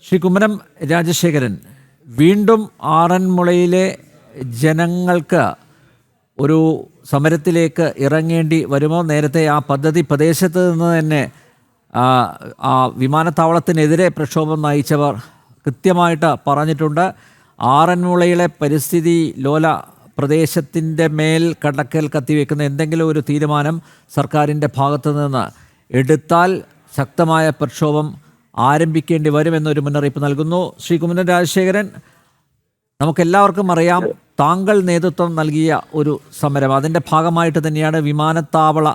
ശ്രീ കുമ്മനം രാജശേഖരൻ, വീണ്ടും ആറന്മുളയിലെ ജനങ്ങൾക്ക് ഒരു സമരത്തിലേക്ക് ഇറങ്ങേണ്ടി വരുമോ? നേരത്തെ ആ പദ്ധതി പ്രദേശത്ത് നിന്ന് തന്നെ ആ വിമാനത്താവളത്തിനെതിരെ പ്രക്ഷോഭം നയിച്ചവർ കൃത്യമായിട്ട് പറഞ്ഞിട്ടുണ്ട്. ആറന്മുളയിലെ പരിസ്ഥിതി ലോല പ്രദേശത്തിൻ്റെ മേൽ കടക്കൽ കത്തിവെക്കുന്ന എന്തെങ്കിലും ഒരു തീരുമാനം സർക്കാരിൻ്റെ ഭാഗത്തു നിന്ന് എടുത്താൽ ശക്തമായ പ്രക്ഷോഭം ആരംഭിക്കേണ്ടി വരുമെന്നൊരു മുന്നറിയിപ്പ് നൽകുന്നു. ശ്രീ കുമ്മനം രാജശേഖരൻ, നമുക്കെല്ലാവർക്കും അറിയാം താങ്കൾ നേതൃത്വം നൽകിയ ഒരു സമരം, അതിൻ്റെ ഭാഗമായിട്ട് തന്നെയാണ് വിമാനത്താവള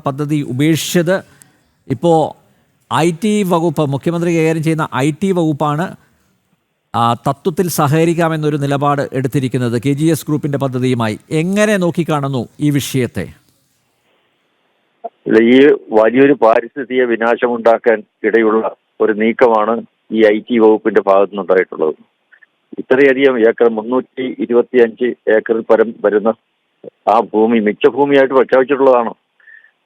പദ്ധതി ഉപേക്ഷിച്ചത്. ഇപ്പോൾ IT വകുപ്പ്, മുഖ്യമന്ത്രി കൈകാര്യം ചെയ്യുന്ന IT വകുപ്പാണ് തത്വത്തിൽ സഹകരിക്കാമെന്നൊരു നിലപാട് എടുത്തിരിക്കുന്നത് KGS ഗ്രൂപ്പിൻ്റെ പദ്ധതിയുമായി. എങ്ങനെ നോക്കിക്കാണുന്നു ഈ വിഷയത്തെ? ഈ വലിയൊരു പാരിസ്ഥിതിക വിനാശമുണ്ടാക്കാൻ ഇടയുള്ള ഒരു നീക്കമാണ് ഈ IT വകുപ്പിന്റെ ഭാഗത്തു നിന്നുണ്ടായിട്ടുള്ളത്. ഇത്രയധികം ഏക്കർ, 325 ഏക്കറിൽ പരം വരുന്ന ആ ഭൂമി മിച്ചഭൂമിയായിട്ട് പ്രഖ്യാപിച്ചിട്ടുള്ളതാണ്.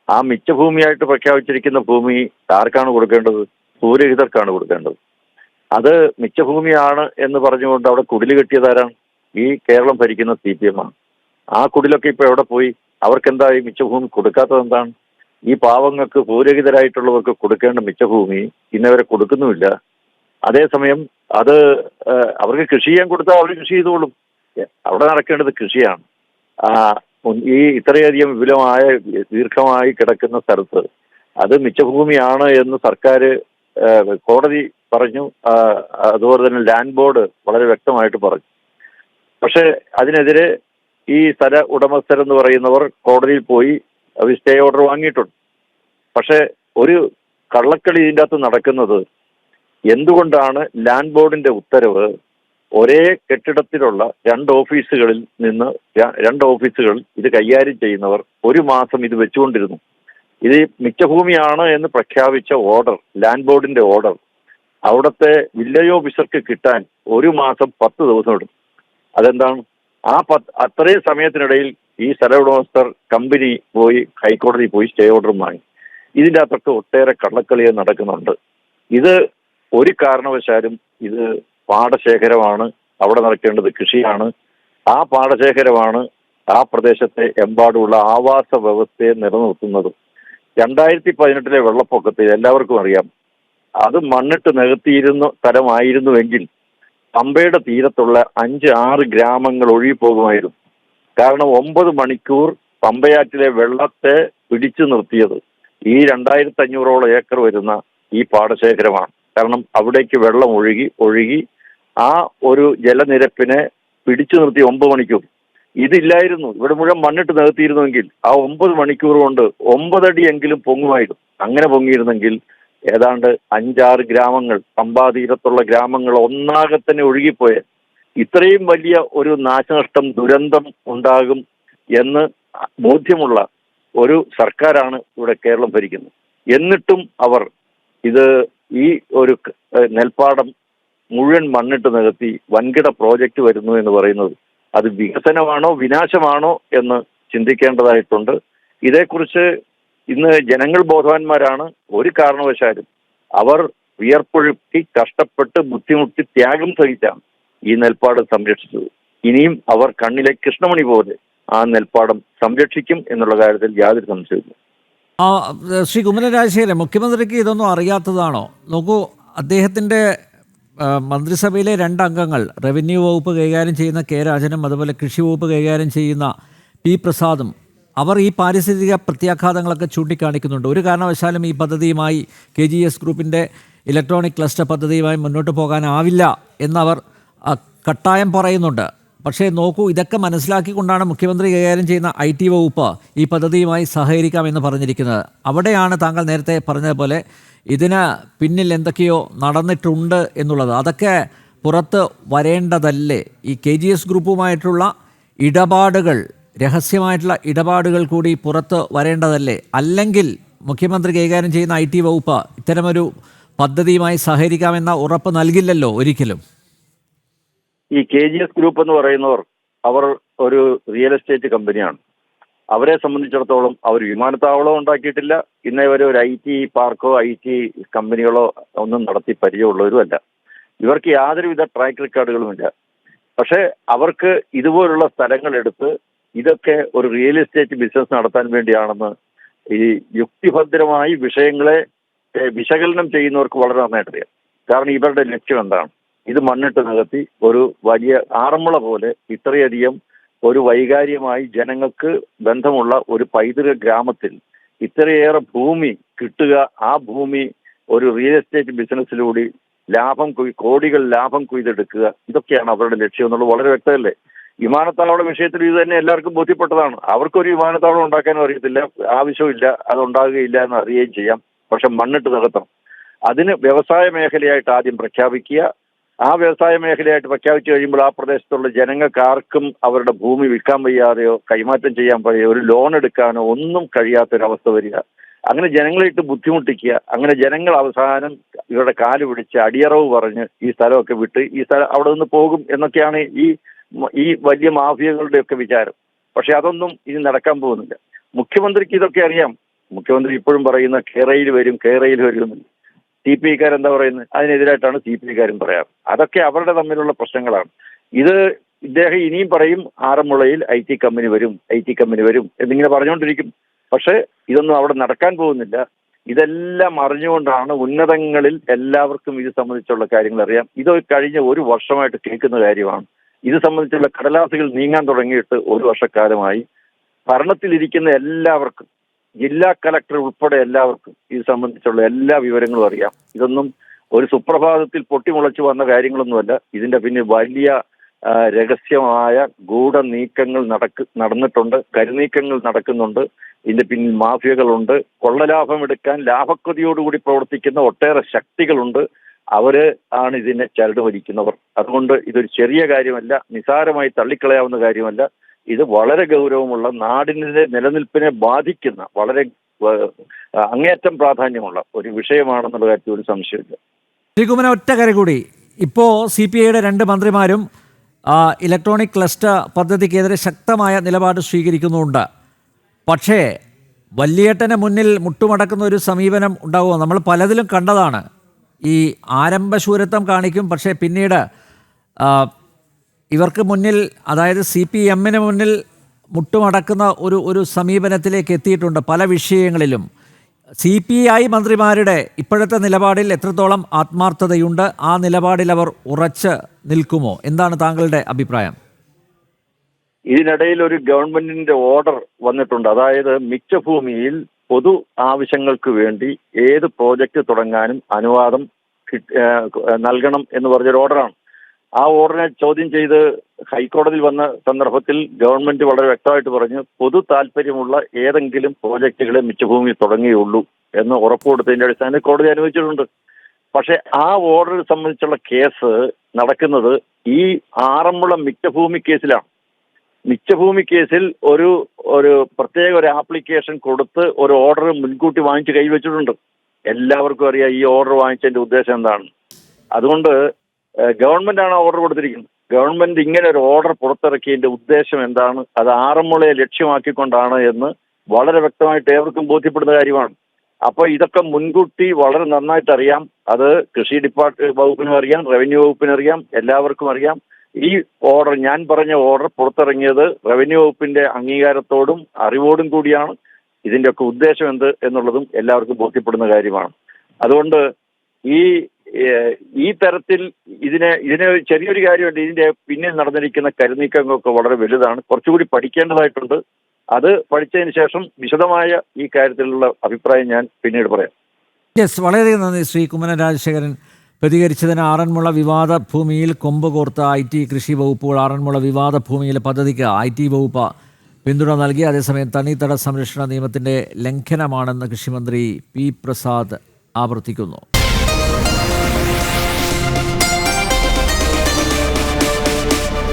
ആ മിച്ചഭൂമിയായിട്ട് പ്രഖ്യാപിച്ചിരിക്കുന്ന ഭൂമി ആർക്കാണ് കൊടുക്കേണ്ടത്? ഭൂരഹിതർക്കാണ് കൊടുക്കേണ്ടത്. അത് മിച്ചഭൂമിയാണ് എന്ന് പറഞ്ഞുകൊണ്ട് അവിടെ കുടില് കെട്ടിയതാരാണ്? ഈ കേരളം ഭരിക്കുന്ന CPM ആണ്. ആ കുടിലൊക്കെ ഇപ്പൊ എവിടെ പോയി? അവർക്കെന്താ ഈ മിച്ചഭൂമി കൊടുക്കാത്തത്? എന്താണ്? ഈ പാവങ്ങൾക്ക്, ഭൂരഹിതരായിട്ടുള്ളവർക്ക് കൊടുക്കേണ്ട മിച്ചഭൂമി ഇന്നവരെ കൊടുക്കുന്നുമില്ല. അതേസമയം അത് അവർക്ക് കൃഷി ചെയ്യാൻ കൊടുത്താൽ അവർ കൃഷി ചെയ്തോളും. അവിടെ നടക്കേണ്ടത് കൃഷിയാണ്. ഈ ഇത്രയധികം വിപുലമായ ദീർഘമായി കിടക്കുന്ന സ്ഥലത്ത് അത് മിച്ചഭൂമിയാണ് എന്ന് സർക്കാർ, കോടതി പറഞ്ഞു. അതുപോലെ തന്നെ ലാൻഡ് ബോർഡ് വളരെ വ്യക്തമായിട്ട് പറഞ്ഞു. പക്ഷെ അതിനെതിരെ ഈ സ്ഥല ഉടമസ്ഥരെന്ന് പറയുന്നവർ കോടതിയിൽ പോയി അവർ സ്റ്റേ ഓർഡർ വാങ്ങിയിട്ടുണ്ട്. പക്ഷെ ഒരു കള്ളക്കളി ഇതിൻ്റെ അകത്ത് നടക്കുന്നത് എന്തുകൊണ്ടാണ്? ലാൻഡ് ബോർഡിന്റെ ഉത്തരവ് ഒരേ കെട്ടിടത്തിലുള്ള രണ്ട് ഓഫീസുകൾ ഇത് കൈകാര്യം ചെയ്യുന്നവർ ഒരു മാസം ഇത് വെച്ചുകൊണ്ടിരുന്നു. ഇത് മിച്ചഭൂമിയാണ് എന്ന് പ്രഖ്യാപിച്ച ഓർഡർ, ലാൻഡ് ബോർഡിന്റെ ഓർഡർ, അവിടുത്തെ വില്ലേജ് ഓഫീസർക്ക് കിട്ടാൻ ഒരു മാസം 10 ദിവസം എടുക്കും. അതെന്താണ്? അത്രയും സമയത്തിനിടയിൽ ഈ സ്ഥല ഉടമസ്ഥർ കമ്പനി പോയി ഹൈക്കോടതി പോയി സ്റ്റേ ഓർഡറും വാങ്ങി. ഇതിൻ്റെ അകത്തൊക്കെ ഒട്ടേറെ കള്ളക്കളികൾ നടക്കുന്നുണ്ട്. ഇത് ഒരു കാരണവശാലും ഇത് പാടശേഖരമാണ്, അവിടെ നടക്കേണ്ടത് കൃഷിയാണ്. ആ പാടശേഖരമാണ് ആ പ്രദേശത്തെ എമ്പാടുമുള്ള ആവാസ വ്യവസ്ഥയെ നിലനിർത്തുന്നത്. 2018 വെള്ളപ്പൊക്കത്തിൽ എല്ലാവർക്കും അറിയാം, അത് മണ്ണിട്ട് നികത്തിയിരുന്ന സ്ഥലമായിരുന്നുവെങ്കിൽ പമ്പയുടെ തീരത്തുള്ള 5-6 ഗ്രാമങ്ങൾ ഒഴുകിപ്പോകുമായിരുന്നു. കാരണം 9 മണിക്കൂർ പമ്പയാറ്റിലെ വെള്ളത്തെ പിടിച്ചു നിർത്തിയത് ഈ 2500ഓളം ഏക്കർ വരുന്ന ഈ പാടശേഖരമാണ്. കാരണം അവിടേക്ക് വെള്ളം ഒഴുകി ആ ഒരു ജലനിരപ്പിനെ പിടിച്ചു നിർത്തി 9 മണിക്കൂർ. ഇതില്ലായിരുന്നു, ഇവിടെ മുഴുവൻ മണ്ണിട്ട് നികത്തിയിരുന്നുവെങ്കിൽ ആ 9 മണിക്കൂർ കൊണ്ട് 9 അടിയെങ്കിലും പൊങ്ങുമായിരുന്നു. അങ്ങനെ പൊങ്ങിയിരുന്നെങ്കിൽ ഏതാണ്ട് 5-6 ഗ്രാമങ്ങൾ, പമ്പാതീരത്തുള്ള ഗ്രാമങ്ങൾ ഒന്നാകെ തന്നെ ഒഴുകിപ്പോയ ഇത്രയും വലിയ ഒരു നാശനഷ്ടം, ദുരന്തം ഉണ്ടാകും എന്ന് ബോധ്യമുള്ള ഒരു സർക്കാരാണ് ഇവിടെ കേരളം ഭരിക്കുന്നത്. എന്നിട്ടും അവർ ഈ ഒരു നെൽപ്പാടം മുഴുവൻ മണ്ണിട്ട് നികത്തി വൻകിട പ്രോജക്റ്റ് വരുന്നു എന്ന് പറയുന്നത് അത് വികസനമാണോ വിനാശമാണോ എന്ന് ചിന്തിക്കേണ്ടതായിട്ടുണ്ട്. ഇതേക്കുറിച്ച് ഇന്ന് ജനങ്ങൾ ബോധവാന്മാരാണ്. ഒരു കാരണവശാലും അവർ വിയർപ്പൊഴുക്കി കഷ്ടപ്പെട്ട് ബുദ്ധിമുട്ടി ത്യാഗം സഹിച്ചാണ് ഈ നെൽപ്പാടം സംരക്ഷിച്ചത്. ഇനിയും അവർ കണ്ണിലെ കൃഷ്ണമണി പോലെ ആ നെൽപ്പാടം സംരക്ഷിക്കും എന്നുള്ള കാര്യത്തിൽ യാതൊരു സംശയമില്ല. ശ്രീ കുമ്മനം രാജശേഖരൻ, മുഖ്യമന്ത്രിക്ക് ഇതൊന്നും അറിയാത്തതാണോ? നോക്കൂ, അദ്ദേഹത്തിൻ്റെ മന്ത്രിസഭയിലെ 2 അംഗങ്ങൾ, റവന്യൂ വകുപ്പ് കൈകാര്യം ചെയ്യുന്ന K രാജനും അതുപോലെ കൃഷി വകുപ്പ് കൈകാര്യം ചെയ്യുന്ന P പ്രസാദും, അവർ ഈ പാരിസ്ഥിതിക പ്രത്യാഘാതങ്ങളൊക്കെ ചൂണ്ടിക്കാണിക്കുന്നുണ്ട്. ഒരു കാരണവശാലും ഈ പദ്ധതിയുമായി, KGS ഗ്രൂപ്പിൻ്റെ ഇലക്ട്രോണിക് ക്ലസ്റ്റർ പദ്ധതിയുമായി മുന്നോട്ട് പോകാനാവില്ല എന്നവർ കട്ടായം പറയുന്നുണ്ട്. പക്ഷേ നോക്കൂ, ഇതൊക്കെ മനസ്സിലാക്കിക്കൊണ്ടാണ് മുഖ്യമന്ത്രി കൈകാര്യം ചെയ്യുന്ന IT വകുപ്പ് ഈ പദ്ധതിയുമായി സഹകരിക്കാമെന്ന് പറഞ്ഞിരിക്കുന്നത്. അവിടെയാണ് താങ്കൾ നേരത്തെ പറഞ്ഞതുപോലെ ഇതിന് പിന്നിൽ എന്തൊക്കെയോ നടന്നിട്ടുണ്ട് എന്നുള്ളത്. അതൊക്കെ പുറത്ത് വരേണ്ടതല്ലേ? ഈ KGS ഗ്രൂപ്പുമായിട്ടുള്ള ഇടപാടുകൾ, രഹസ്യമായിട്ടുള്ള ഇടപാടുകൾ കൂടി പുറത്ത് വരേണ്ടതല്ലേ? അല്ലെങ്കിൽ മുഖ്യമന്ത്രി കൈകാര്യം ചെയ്യുന്ന IT വകുപ്പ് ഇത്തരമൊരു പദ്ധതിയുമായി സഹകരിക്കാമെന്ന ഉറപ്പ് നൽകില്ലല്ലോ ഒരിക്കലും. ഈ KGS ഗ്രൂപ്പ് എന്ന് പറയുന്നവർ, അവർ ഒരു റിയൽ എസ്റ്റേറ്റ് കമ്പനിയാണ്. അവരെ സംബന്ധിച്ചിടത്തോളം അവർ വിമാനത്താവളം ഉണ്ടാക്കിയിട്ടില്ല. ഇന്നേ വരെ ഒരു IT പാർക്കോ IT കമ്പനികളോ ഒന്നും നടത്തി പരിചയമുള്ളവരുമല്ല. ഇവർക്ക് യാതൊരുവിധ ട്രാക്ക് റെക്കോർഡുകളുമില്ല. പക്ഷേ അവർക്ക് ഇതുപോലുള്ള സ്ഥലങ്ങളെടുത്ത് ഇതൊക്കെ ഒരു റിയൽ എസ്റ്റേറ്റ് ബിസിനസ് നടത്താൻ വേണ്ടിയാണെന്ന് ഈ യുക്തിഭദ്രമായി വിഷയങ്ങളെ വിശകലനം ചെയ്യുന്നവർക്ക് വളരെ നന്നായിട്ടറിയാം. കാരണം ഇവരുടെ ലക്ഷ്യം എന്താണ്? ഇത് മണ്ണിട്ട് നികത്തി ഒരു വലിയ ആറന്മുള പോലെ ഇത്രയധികം ഒരു വൈകാരികമായി ജനങ്ങൾക്ക് ബന്ധമുള്ള ഒരു പൈതൃക ഗ്രാമത്തിൽ ഇത്രയേറെ ഭൂമി കിട്ടുക, ആ ഭൂമി ഒരു റിയൽ എസ്റ്റേറ്റ് ബിസിനസ്സിലൂടെ കോടികൾ ലാഭം കൊയ്തെടുക്കുക, ഇതൊക്കെയാണ് അവരുടെ ലക്ഷ്യം എന്നുള്ളത് വളരെ വ്യക്തമല്ലേ? വിമാനത്താവള വിഷയത്തിൽ ഇത് തന്നെ എല്ലാവർക്കും ബോധ്യപ്പെട്ടതാണ്. അവർക്കൊരു വിമാനത്താവളം ഉണ്ടാക്കാനും അറിയത്തില്ല, ആവശ്യമില്ല, അത് ഉണ്ടാകുകയില്ല എന്ന് അറിയുകയും ചെയ്യാം. പക്ഷെ മണ്ണിട്ട് നികത്തണം. അതിന് വ്യവസായ മേഖലയായിട്ട് ആദ്യം പ്രഖ്യാപിക്കുക. ആ വ്യവസായ മേഖലയായിട്ട് പ്രഖ്യാപിച്ചു കഴിയുമ്പോൾ ആ പ്രദേശത്തുള്ള ജനങ്ങൾക്ക് ആർക്കും അവരുടെ ഭൂമി വിൽക്കാൻ വയ്യാതെയോ കൈമാറ്റം ചെയ്യാൻ വയ്യോ ഒരു ലോൺ എടുക്കാനോ ഒന്നും കഴിയാത്തൊരവസ്ഥ വരിക. അങ്ങനെ ജനങ്ങളെ ഇട്ട് ബുദ്ധിമുട്ടിക്കുക. അങ്ങനെ ജനങ്ങൾ അവസാനം ഇവരുടെ കാല് പിടിച്ച് അടിയറവ് പറഞ്ഞ് ഈ സ്ഥലമൊക്കെ വിട്ട് ഈ സ്ഥലം അവിടെ നിന്ന് പോകും എന്നൊക്കെയാണ് ഈ വലിയ മാഫിയകളുടെയൊക്കെ വിചാരം. പക്ഷെ അതൊന്നും ഇനി നടക്കാൻ പോകുന്നില്ല. മുഖ്യമന്ത്രിക്ക് ഇതൊക്കെ അറിയാം. മുഖ്യമന്ത്രി ഇപ്പോഴും പറയുന്ന കേരയിൽ വരും എന്ന്. CPI എന്താ പറയുന്നത്? അതിനെതിരായിട്ടാണ് CPI പറയാറ്. അതൊക്കെ അവരുടെ തമ്മിലുള്ള പ്രശ്നങ്ങളാണ്. ഇദ്ദേഹം ഇനിയും പറയും ആറന്മുളയിൽ IT കമ്പനി വരും എന്നിങ്ങനെ പറഞ്ഞുകൊണ്ടിരിക്കും. പക്ഷെ ഇതൊന്നും അവിടെ നടക്കാൻ പോകുന്നില്ല. ഇതെല്ലാം അറിഞ്ഞുകൊണ്ടാണ് ഉന്നതങ്ങളിൽ എല്ലാവർക്കും ഇത് സംബന്ധിച്ചുള്ള കാര്യങ്ങൾ അറിയാം. ഇത് കഴിഞ്ഞ ഒരു വർഷമായിട്ട് കേൾക്കുന്ന കാര്യമാണ്. ഇത് സംബന്ധിച്ചുള്ള കടലാസുകൾ നീങ്ങാൻ തുടങ്ങിയിട്ട് ഒരു വർഷക്കാലമായി. ഭരണത്തിലിരിക്കുന്ന എല്ലാവർക്കും, ജില്ലാ കലക്ടർ ഉൾപ്പെടെ എല്ലാവർക്കും ഇത് സംബന്ധിച്ചുള്ള എല്ലാ വിവരങ്ങളും അറിയാം. ഇതൊന്നും ഒരു സുപ്രഭാതത്തിൽ പൊട്ടിമുളച്ചു വന്ന കാര്യങ്ങളൊന്നുമല്ല. ഇതിന്റെ പിന്നിൽ വലിയ രഹസ്യമായ ഗൂഢനീക്കങ്ങൾ നടന്നിട്ടുണ്ട്, കരുനീക്കങ്ങൾ നടക്കുന്നുണ്ട്. ഇതിന്റെ പിന്നിൽ മാഫിയകളുണ്ട്. കൊള്ളലാഭം എടുക്കാൻ ലാഭക്കൊതിയോടുകൂടി പ്രവർത്തിക്കുന്ന ഒട്ടേറെ ശക്തികളുണ്ട്. അവര് ആണ് ഇതിനെ ചരട് വലിക്കുന്നവർ. അതുകൊണ്ട് ഇതൊരു ചെറിയ കാര്യമല്ല, നിസാരമായി തള്ളിക്കളയാവുന്ന കാര്യമല്ല. ഇത് വളരെ ഗൗരവമുള്ള, നാടിന്റെ നിലനിൽപ്പിനെ ബാധിക്കുന്ന, വളരെ അങ്ങേയറ്റം പ്രാധാന്യമുള്ള ഒരു വിഷയമാണെന്നുള്ള കാര്യത്തിൽ ഒരു സംശയമില്ല. ശ്രീകുമരൻ, ഒറ്റ കാര്യം കൂടി. ഇപ്പോൾ CPIയുടെ 2 മന്ത്രിമാരും ഇലക്ട്രോണിക് ക്ലസ്റ്റർ പദ്ധതിക്കെതിരെ ശക്തമായ നിലപാട് സ്വീകരിക്കുന്നുണ്ട്. പക്ഷേ വല്യേട്ടന് മുന്നിൽ മുട്ടുമടക്കുന്ന ഒരു സമീപനം ഉണ്ടാകുമോ? നമ്മൾ പലതിലും കണ്ടതാണ്. ഈ ആരംഭശൂരത്വം കാണിക്കും, പക്ഷേ പിന്നീട് ഇവർക്ക് മുന്നിൽ, അതായത് CPMന് മുന്നിൽ മുട്ടുമടക്കുന്ന ഒരു സമീപനത്തിലേക്ക് എത്തിയിട്ടുണ്ട് പല വിഷയങ്ങളിലും. CPI മന്ത്രിമാരുടെ ഇപ്പോഴത്തെ നിലപാടിൽ എത്രത്തോളം ആത്മാർത്ഥതയുണ്ട്? ആ നിലപാടിൽ അവർ ഉറച്ച് നിൽക്കുമോ? എന്താണ് താങ്കളുടെ അഭിപ്രായം? ഇതിനിടയിൽ ഒരു ഗവൺമെന്റിന്റെ ഓർഡർ വന്നിട്ടുണ്ട്. അതായത് മിച്ചഭൂമിയിൽ പൊതു ആവശ്യങ്ങൾക്ക് വേണ്ടി ഏത് പ്രോജക്റ്റ് തുടങ്ങാനും അനുവാദം നൽകണം എന്ന് പറഞ്ഞൊരു ഓർഡറാണ്. ആ ഓർഡറിനെ ചോദ്യം ചെയ്ത് ഹൈക്കോടതിയിൽ വന്ന സന്ദർഭത്തിൽ ഗവൺമെന്റ് വളരെ വ്യക്തമായിട്ട് പറഞ്ഞു, പൊതു താല്പര്യമുള്ള ഏതെങ്കിലും പ്രോജക്റ്റുകളെ മിച്ചഭൂമിയിൽ തുടങ്ങിയുള്ളൂ എന്ന് ഉറപ്പുകൊടുത്തതിന്റെ അടിസ്ഥാനത്തിൽ കോടതി അനുവദിച്ചിട്ടുണ്ട്. പക്ഷെ ആ ഓർഡർ സംബന്ധിച്ചുള്ള കേസ് നടക്കുന്നത് ഈ ആറന്മുള മിച്ചഭൂമി കേസിലാണ്. മിച്ചഭൂമി കേസിൽ ഒരു പ്രത്യേക ഒരു ആപ്ലിക്കേഷൻ കൊടുത്ത് ഒരു ഓർഡർ മുൻകൂട്ടി വാങ്ങിച്ച് കൈവച്ചിട്ടുണ്ട്. എല്ലാവർക്കും അറിയാം ഈ ഓർഡർ വാങ്ങിച്ചതിന്റെ ഉദ്ദേശം എന്താണ്. അതുകൊണ്ട് ഗവൺമെന്റാണ് ഓർഡർ കൊടുത്തിരിക്കുന്നത്. ഗവൺമെന്റ് ഇങ്ങനെ ഒരു ഓർഡർ പുറത്തിറക്കിയതിന്റെ ഉദ്ദേശം എന്താണ്, അത് ആറന്മുളയെ ലക്ഷ്യമാക്കിക്കൊണ്ടാണ് എന്ന് വളരെ വ്യക്തമായിട്ട് ഏവർക്കും ബോധ്യപ്പെടുന്ന കാര്യമാണ്. അപ്പൊ ഇതൊക്കെ മുൻകൂട്ടി വളരെ നന്നായിട്ട് അറിയാം. അത് കൃഷി വകുപ്പിനും അറിയാം, റവന്യൂ വകുപ്പിനും അറിയാം, എല്ലാവർക്കും അറിയാം. ഈ ഓർഡർ, ഞാൻ പറഞ്ഞ ഓർഡർ പുറത്തിറങ്ങിയത് റവന്യൂ വകുപ്പിന്റെ അംഗീകാരത്തോടും അറിവോടും കൂടിയാണ്. ഇതിന്റെ ഒക്കെ ഉദ്ദേശം എന്ത് എന്നുള്ളതും എല്ലാവർക്കും ബോധ്യപ്പെടുന്ന കാര്യമാണ്. അതുകൊണ്ട് ഈ തരത്തിൽ ഇതിന് ചെറിയൊരു കാര്യമുണ്ട്. ഇതിന്റെ പിന്നിൽ നടന്നിരിക്കുന്ന കരുനീക്കങ്ങളൊക്കെ വളരെ വലുതാണ്. കുറച്ചുകൂടി പഠിക്കേണ്ടതായിട്ടുണ്ട്. അത് പഠിച്ചതിന് ശേഷം വിശദമായ ഈ കാര്യത്തിലുള്ള അഭിപ്രായം ഞാൻ പിന്നീട് പറയാം. യെസ്, വളരെയധികം നന്ദി ശ്രീ കുമ്മനം രാജശേഖരൻ പ്രതികരിച്ചതിന്. ആറന്മുള വിവാദ ഭൂമിയിൽ കൊമ്പ് കോർത്ത IT കൃഷി വകുപ്പുകൾ ആറന്മുള വിവാദ ഭൂമിയിലെ പദ്ധതിക്ക് IT വകുപ്പ് പിന്തുണ നൽകി. അതേസമയം തണ്ണീർത്തട സംരക്ഷണ നിയമത്തിൻ്റെ ലംഘനമാണെന്ന് കൃഷിമന്ത്രി P. പ്രസാദ് ആവർത്തിക്കുന്നു.